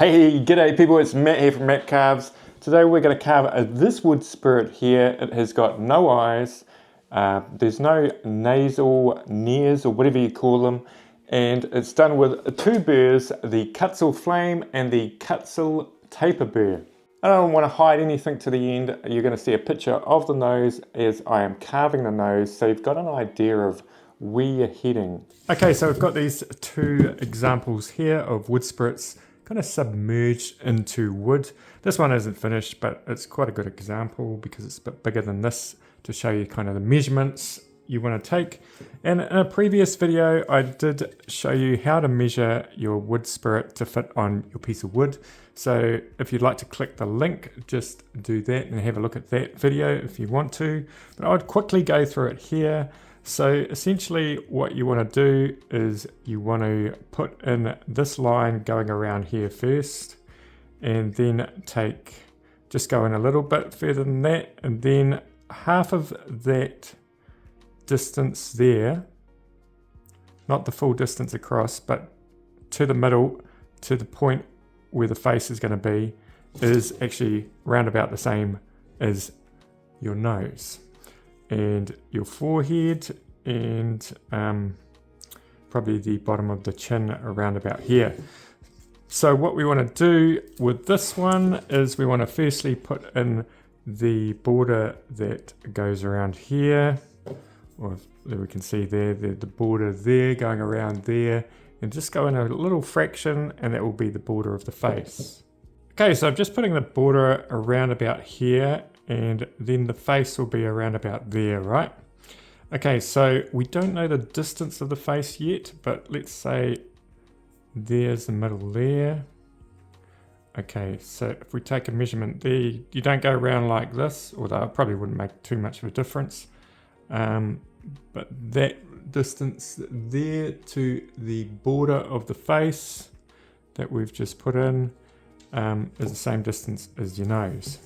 Hey, g'day people, it's Matt here from Matt Carves. Today we're going to carve this wood spirit here. It has got no eyes, there's no nasal nears or whatever you call them, and it's done with two burrs, the Kutzall Flame and the Kutzall Taper burr. I don't want to hide anything to the end. You're going to see a picture of the nose as I am carving the nose, so you've got an idea of where you're heading. Okay, so we've got these two examples here of wood spirits kind of submerged into wood. This one isn't finished, but it's quite a good example because it's a bit bigger than this to show you kind of the measurements you want to take. And in a previous video, I did show you how to measure your wood spirit to fit on your piece of wood. So if you'd like to click the link, just do that and have a look at that video if you want to. But I would quickly go through it here. So essentially what you want to do is you want to put in this line going around here first, and then just go in a little bit further than that, and then half of that distance there, not the full distance across, but to the middle, to the point where the face is going to be, is actually round about the same as your nose and your forehead, and probably the bottom of the chin around about here. So what we want to do with this one is we want to firstly put in the border that goes around here, or we can see there, the border there going around there, and just go in a little fraction, and that will be the border of the face. Okay, so I'm just putting the border around about here, and then the face will be around about there, right? Okay, so we don't know the distance of the face yet, but let's say there's the middle there. Okay, so if we take a measurement there, you don't go around like this, although it probably wouldn't make too much of a difference. But that distance there to the border of the face that we've just put in is the same distance as your nose.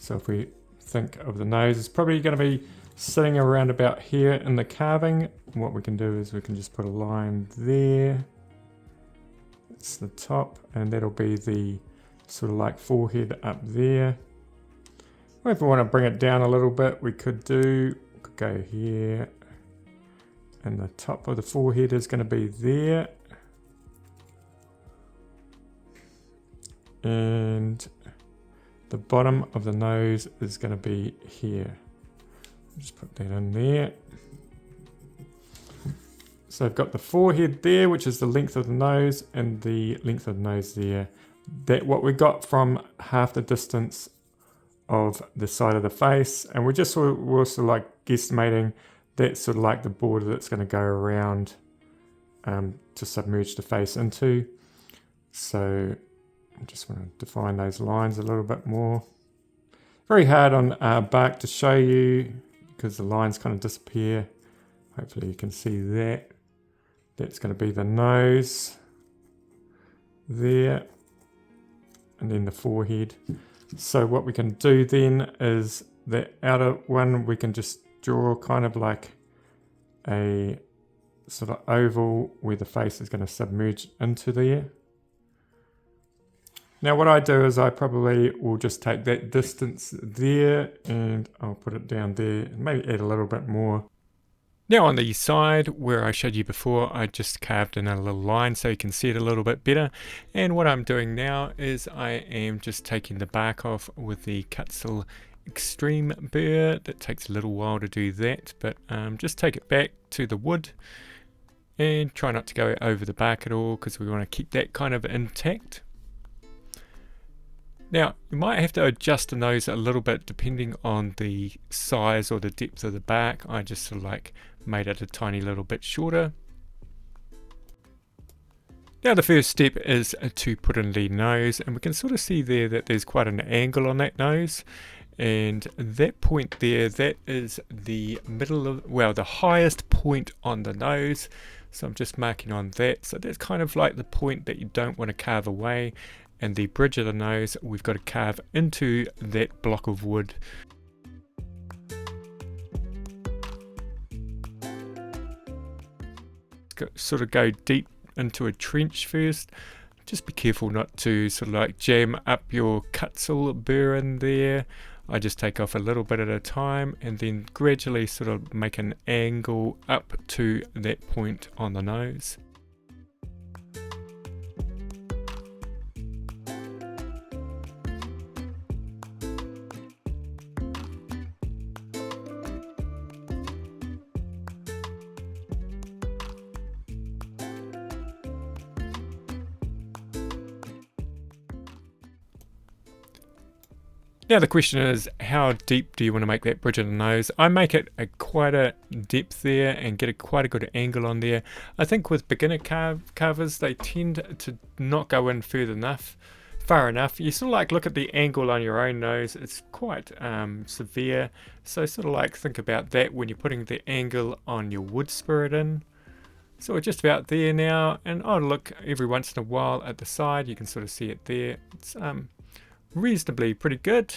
So if we think of the nose, it's probably going to be sitting around about here in the carving. What we can do is we can just put a line there. It's the top, and that'll be the sort of like forehead up there. Or if we want to bring it down a little bit, we could go here, and the top of the forehead is going to be there. And the bottom of the nose is going to be here. Just put that in there. So I've got the forehead there, which is the length of the nose, and the length of the nose there. That what we got from half the distance of the side of the face, and we're also like guesstimating that's sort of like the border that's going to go around to submerge the face into. So I just want to define those lines a little bit more. Very hard on bark to show you because the lines kind of disappear. Hopefully you can see that. That's going to be the nose there, and then the forehead. So what we can do then is the outer one, we can just draw kind of like a sort of oval where the face is going to submerge into there. Now what I do is I probably will just take that distance there and I'll put it down there and maybe add a little bit more. Now on the side where I showed you before, I just carved in a little line so you can see it a little bit better. And what I'm doing now is I am just taking the bark off with the Kutzall Extreme burr. That takes a little while to do that, but just take it back to the wood and try not to go over the bark at all because we want to keep that kind of intact. Now, you might have to adjust the nose a little bit depending on the size or the depth of the bark. I just sort of like made it a tiny little bit shorter. Now the first step is to put in the nose, and we can sort of see there that there's quite an angle on that nose. And that point there, that is the middle of, well, the highest point on the nose. So I'm just marking on that. So that's kind of like the point that you don't want to carve away. And the bridge of the nose, we've got to carve into that block of wood. Sort of go deep into a trench first Just be careful not to sort of like jam up your Kutzall burr in there. I just take off a little bit at a time and then gradually sort of make an angle up to that point on the nose. Now the question is, how deep do you want to make that bridge of the nose? I make it quite a depth there and get quite a good angle on there. I think with beginner carvers, they tend to not go in far enough. You sort of like look at the angle on your own nose. It's quite severe. So sort of like think about that when you're putting the angle on your wood spirit in. So we're just about there now, and I'll look every once in a while at the side. You can sort of see it there. It's reasonably pretty good.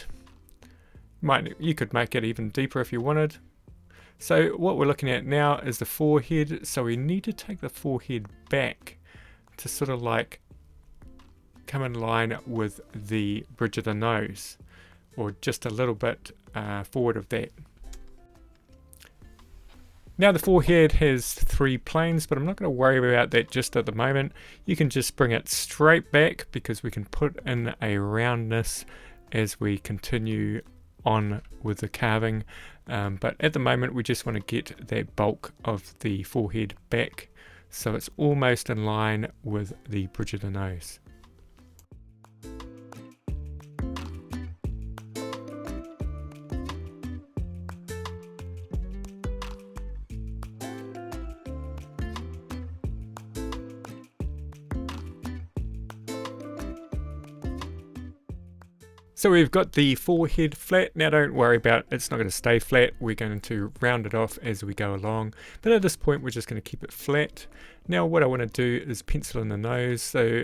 You could make it even deeper if you wanted. So what we're looking at now is the forehead. So we need to take the forehead back to sort of like come in line with the bridge of the nose, or just a little bit forward of that. Now the forehead has 3 planes, but I'm not going to worry about that just at the moment. You can just bring it straight back because we can put in a roundness as we continue on with the carving. But at the moment we just want to get that bulk of the forehead back so it's almost in line with the bridge of the nose. So we've got the forehead flat. Now don't worry about it's not going to stay flat. We're going to round it off as we go along. But at this point we're just going to keep it flat. Now what I want to do is pencil in the nose. So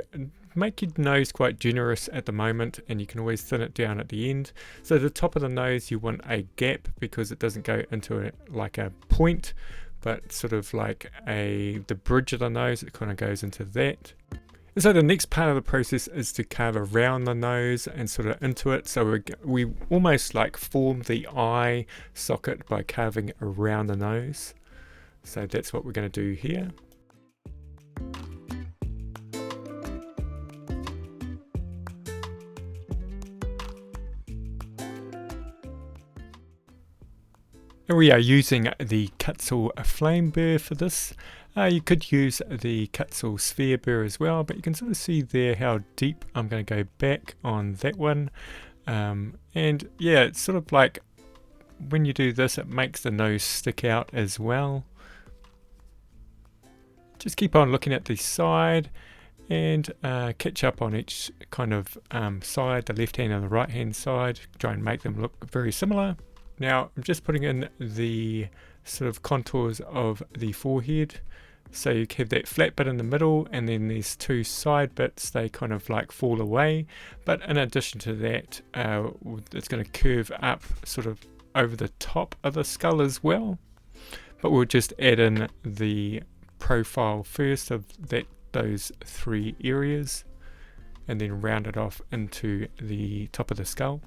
make your nose quite generous at the moment, and you can always thin it down at the end. So the top of the nose you want a gap because it doesn't go into like a point, but sort of like the bridge of the nose, it kind of goes into that. So the next part of the process is to carve around the nose and sort of into it. So we almost like form the eye socket by carving around the nose. So that's what we're going to do here. And we are using the Kutzall flame burr for this. You could use the Kutzall sphere burr as well, but you can sort of see there how deep I'm going to go back on that one. And yeah, it's sort of like when you do this, it makes the nose stick out as well. Just keep on looking at the side and catch up on each kind of side, the left hand and the right hand side. Try and make them look very similar. Now I'm just putting in the sort of contours of the forehead. So you have that flat bit in the middle, and then these 2 side bits, they kind of like fall away. But in addition to that, it's going to curve up sort of over the top of the skull as well. But we'll just add in the profile first of those 3 areas, and then round it off into the top of the skull.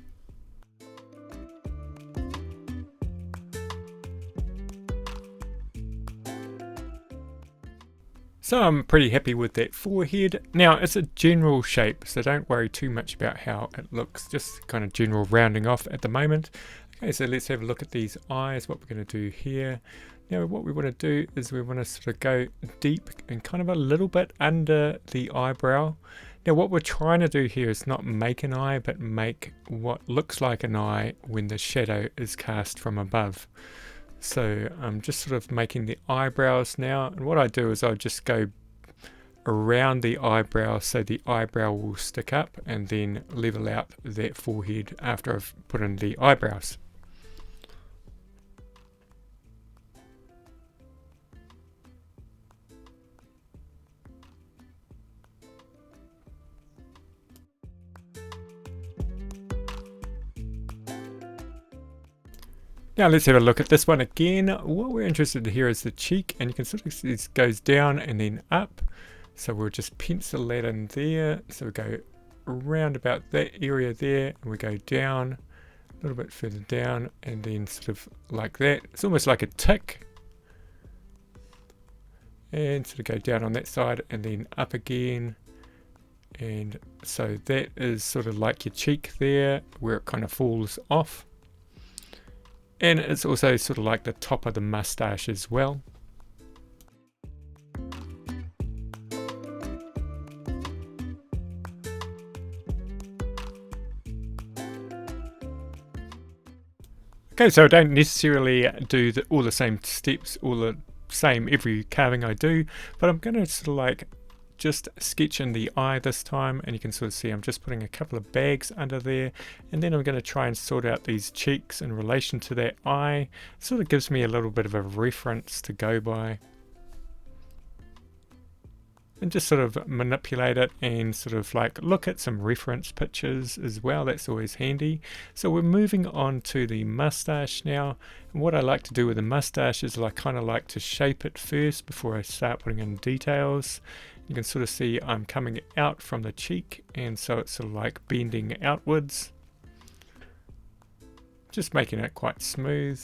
So I'm pretty happy with that forehead. Now it's a general shape, so don't worry too much about how it looks, just kind of general rounding off at the moment. Okay, so let's have a look at these eyes, what we're going to do here. Now what we want to do is we want to sort of go deep and kind of a little bit under the eyebrow. Now what we're trying to do here is not make an eye, but make what looks like an eye when the shadow is cast from above. So I'm just sort of making the eyebrows now, and what I do is I just go around the eyebrow so the eyebrow will stick up, and then level out that forehead after I've put in the eyebrows. Now let's have a look at this one again. What we're interested in here is the cheek, and you can sort of see this goes down and then up. So we'll just pencil that in there. So we go around about that area there, and we go down a little bit further down, and then sort of like that. It's almost like a tick. And sort of go down on that side and then up again. And so that is sort of like your cheek there, where it kind of falls off. And it's also sort of like the top of the mustache as well. Okay, so I don't necessarily do all the same steps, all the same every carving I do, but I'm going to sort of like just sketch in the eye this time, and you can sort of see I'm just putting a couple of bags under there, and then I'm going to try and sort out these cheeks in relation to that eye. It sort of gives me a little bit of a reference to go by. And just sort of manipulate it and sort of like look at some reference pictures as well. That's always handy. So we're moving on to the mustache now. And what I like to do with the mustache is I kind of like to shape it first before I start putting in details. You can sort of see I'm coming out from the cheek, and so it's sort of like bending outwards. Just making it quite smooth.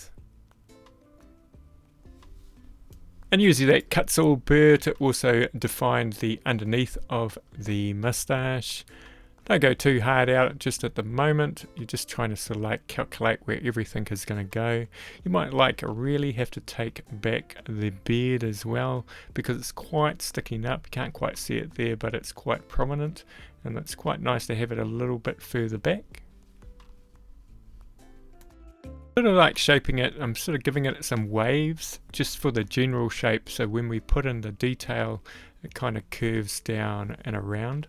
And using that Kutzall burr to also define the underneath of the mustache. Don't go too hard out just at the moment. You're just trying to sort of like calculate where everything is going to go. You might like really have to take back the beard as well, because it's quite sticking up. You can't quite see it there, but it's quite prominent, and it's quite nice to have it a little bit further back. Sort of like shaping it, I'm sort of giving it some waves just for the general shape, so when we put in the detail it kind of curves down and around.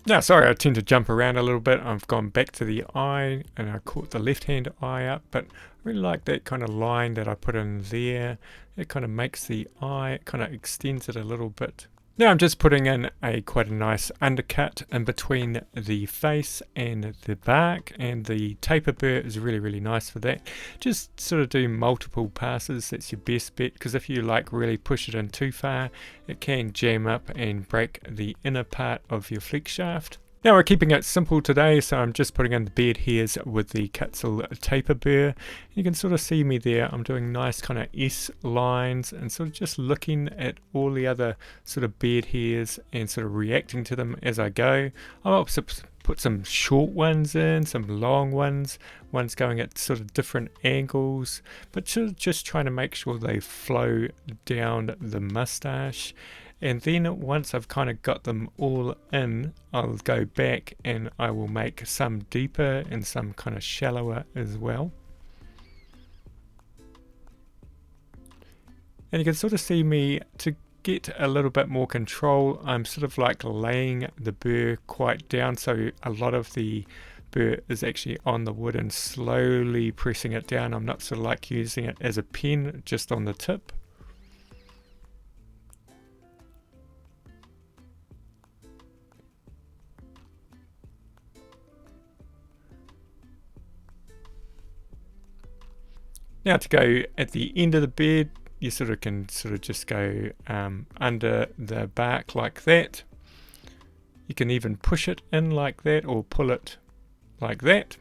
Now sorry, I tend to jump around a little bit. I've gone back to the eye and I caught the left hand eye up, but I really like that kind of line that I put in there. It kind of makes the eye, it kind of extends it a little bit. Now I'm just putting in quite a nice undercut in between the face and the bark, and the taper burr is really nice for that. Just sort of do multiple passes, that's your best bet, because if you like really push it in too far, it can jam up and break the inner part of your flex shaft. Now we're keeping it simple today, so I'm just putting in the beard hairs with the Kutzall taper burr. You can sort of see me there, I'm doing nice kind of S lines and sort of just looking at all the other sort of beard hairs and sort of reacting to them as I go. I'll also put some short ones in, some long ones going at sort of different angles, but sort of just trying to make sure they flow down the mustache. And then once I've kind of got them all in, I'll go back and I will make some deeper and some kind of shallower as well. And you can sort of see me, to get a little bit more control, I'm sort of like laying the burr quite down, so a lot of the burr is actually on the wood and slowly pressing it down. I'm not sort of like using it as a pen just on the tip. Now to go at the end of the beard, you sort of can sort of just go under the bark like that. You can even push it in like that or pull it like that.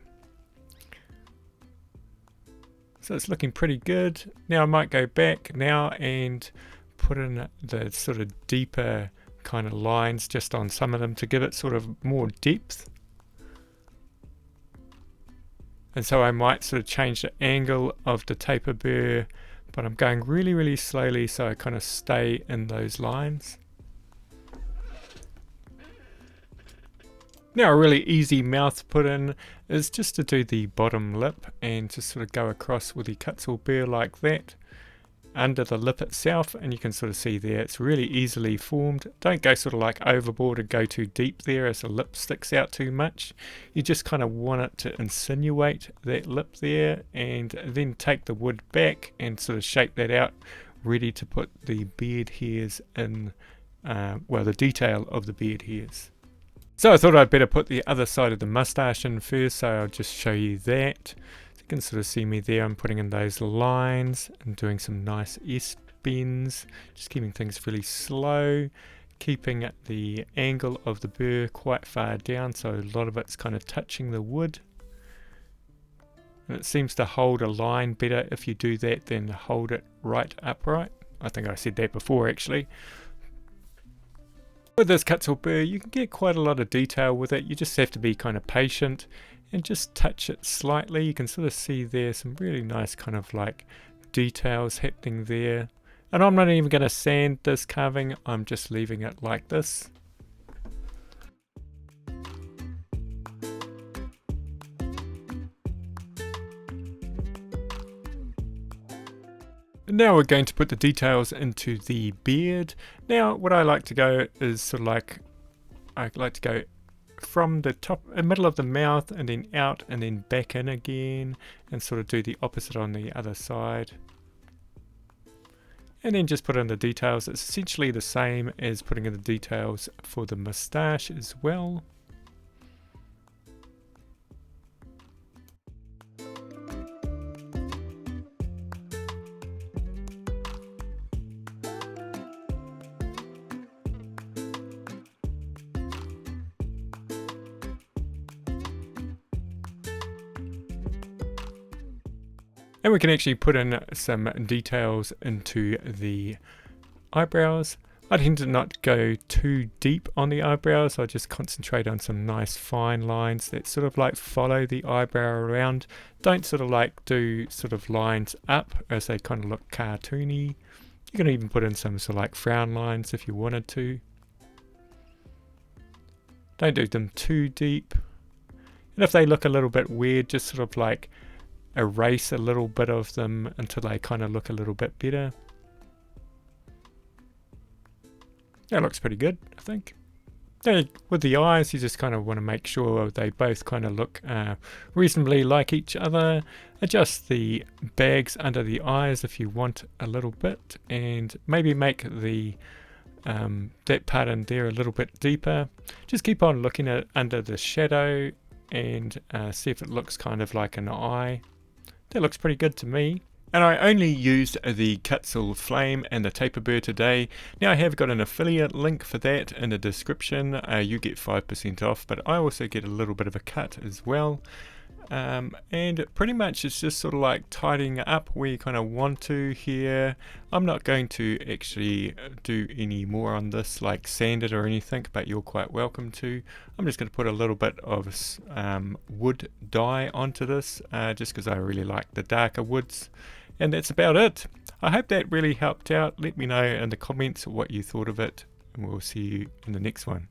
So it's looking pretty good. Now I might go back now and put in the sort of deeper kind of lines just on some of them to give it sort of more depth. And so I might sort of change the angle of the taper burr, but I'm going really slowly so I kind of stay in those lines. Now a really easy mouth to put in is just to do the bottom lip and just sort of go across with the Kutzall burr like that under the lip itself, and you can sort of see there it's really easily formed. Don't go sort of like overboard and go too deep there as the lip sticks out too much. You just kind of want it to insinuate that lip there, and then take the wood back and sort of shape that out, ready to put the beard hairs in, well, the detail of the beard hairs. So I thought I'd better put the other side of the mustache in first, so I'll just show you that. You can sort of see me there, I'm putting in those lines and doing some nice S bends, just keeping things really slow, keeping the angle of the burr quite far down so a lot of it's kind of touching the wood. And it seems to hold a line better if you do that than hold it right upright. I think I said that before actually. With this Kutzall burr you can get quite a lot of detail with it. You just have to be kind of patient and just touch it slightly. You can sort of see there some really nice kind of like details happening there. And I'm not even going to sand this carving, I'm just leaving it like this. And now we're going to put the details into the beard. Now what I like to go is sort of like, I like to go from the top, middle of the mouth and then out and then back in again and sort of do the opposite on the other side. And then just put in the details. It's essentially the same as putting in the details for the mustache as well. And we can actually put in some details into the eyebrows. I tend to not go too deep on the eyebrows. I just concentrate on some nice fine lines that sort of like follow the eyebrow around. Don't sort of like do sort of lines up as they kind of look cartoony. You can even put in some sort of like frown lines if you wanted to. Don't do them too deep. And if they look a little bit weird, just sort of like erase a little bit of them until they kind of look a little bit better. That looks pretty good, I think. Now, with the eyes, you just kind of want to make sure they both kind of look reasonably like each other. Adjust the bags under the eyes if you want a little bit, and maybe make the that part in there a little bit deeper. Just keep on looking at under the shadow and see if it looks kind of like an eye. That looks pretty good to me. And I only used the Kutzall Flame and the taper burr today. Now I have got an affiliate link for that in the description. You get 5% off, but I also get a little bit of a cut as well. And pretty much it's just sort of like tidying up where you kind of want to here. I'm not going to actually do any more on this, like sand it or anything, but you're quite welcome to. I'm just going to put a little bit of wood dye onto this, just because I really like the darker woods. And that's about it. I hope that really helped out. Let me know in the comments what you thought of it, and we'll see you in the next one.